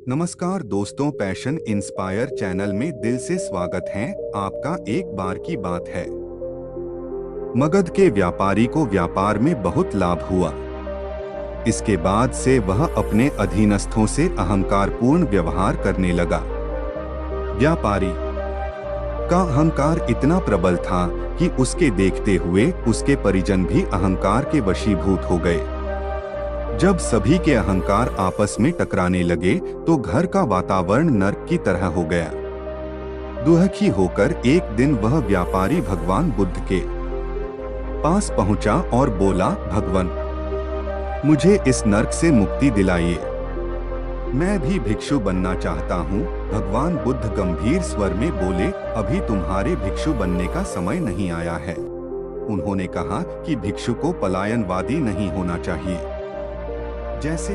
नमस्कार दोस्तों, passion inspire channel में दिल से स्वागत है। आपका एक बार की बात है, मगध के व्यापारी को व्यापार में बहुत लाभ हुआ। इसके बाद से वह अपने अधीनस्थों से अहंकारपूर्ण व्यवहार करने लगा। व्यापारी का अहंकार इतना प्रबल था कि उसके देखते हुए उसके परिजन भी अहंकार के वशीभूत हो गए। जब सभी के अहंकार आपस में टकराने लगे तो घर का वातावरण नर्क की तरह हो गया। दुखी होकर एक दिन वह व्यापारी भगवान बुद्ध के पास पहुंचा और बोला, भगवान, मुझे इस नर्क से मुक्ति दिलाइए। मैं भी भिक्षु बनना चाहता हूं। भगवान बुद्ध गंभीर स्वर में बोले, अभी तुम्हारे भिक्षु बनने का समय नहीं आया है। उन्होंने कहा कि भिक्षु को पलायनवादी नहीं होना चाहिए। जैसे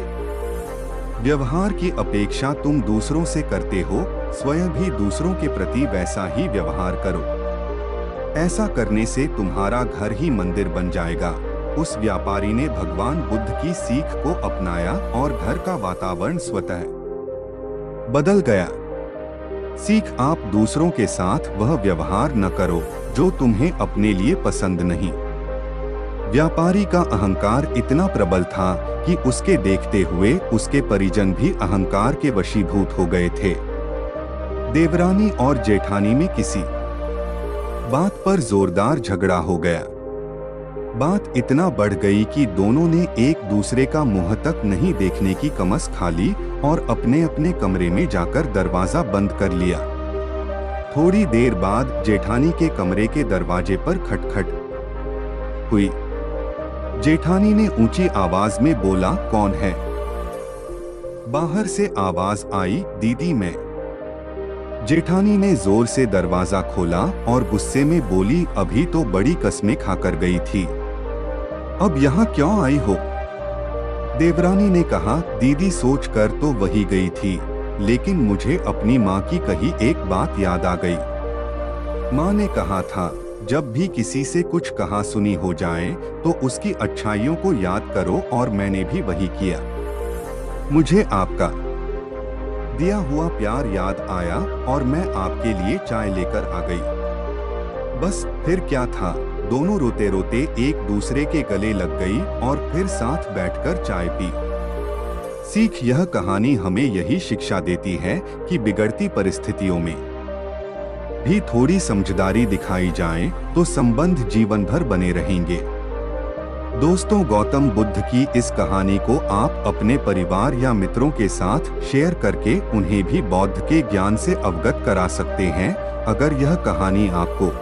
व्यवहार की अपेक्षा तुम दूसरों से करते हो, स्वयं भी दूसरों के प्रति वैसा ही व्यवहार करो। ऐसा करने से तुम्हारा घर ही मंदिर बन जाएगा। उस व्यापारी ने भगवान बुद्ध की सीख को अपनाया और घर का वातावरण स्वतः बदल गया। सीख, आप दूसरों के साथ वह व्यवहार न करो जो तुम्हें अपने लिए पसंद नहीं। व्यापारी का अहंकार इतना प्रबल था कि उसके देखते हुए उसके परिजन भी अहंकार के वशीभूत हो गए थे। देवरानी और जेठानी में किसी बात पर जोरदार झगड़ा हो गया। बात इतना बढ़ गई कि दोनों ने एक दूसरे का मुंह तक नहीं देखने की कमस खा ली और अपने अपने कमरे में जाकर दरवाजा बंद कर लिया। थोड़ी देर बाद जेठानी के कमरे के दरवाजे पर खटखट हुई। जेठानी ने ऊंची आवाज में बोला, कौन है? बाहर से आवाज आई, दीदी मैं। जेठानी ने जोर से दरवाजा खोला और गुस्से में बोली, अभी तो बड़ी कसमें खाकर गई थी, अब यहाँ क्यों आई हो? देवरानी ने कहा, दीदी सोच कर तो वही गई थी, लेकिन मुझे अपनी माँ की कही एक बात याद आ गई। माँ ने कहा था, जब भी किसी से कुछ कहा सुनी हो जाए तो उसकी अच्छाइयों को याद करो, और मैंने भी वही किया। मुझे आपका दिया हुआ प्यार याद आया और मैं आपके लिए चाय लेकर आ गई। बस फिर क्या था, दोनों रोते रोते एक दूसरे के गले लग गई और फिर साथ बैठकर चाय पी। सीख, यह कहानी हमें यही शिक्षा देती है कि बिगड़ती परिस्थितियों में भी थोड़ी समझदारी दिखाई जाए तो संबंध जीवन भर बने रहेंगे। दोस्तों, गौतम बुद्ध की इस कहानी को आप अपने परिवार या मित्रों के साथ शेयर करके उन्हें भी बौद्ध के ज्ञान से अवगत करा सकते हैं। अगर यह कहानी आपको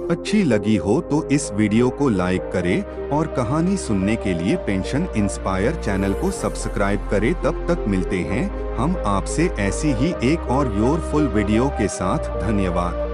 अच्छी लगी हो तो इस वीडियो को लाइक करें और कहानी सुनने के लिए पैशन इंस्पायर चैनल को सब्सक्राइब करें। तब तक मिलते हैं हम आपसे ऐसी ही एक और योरफुल वीडियो के साथ। धन्यवाद।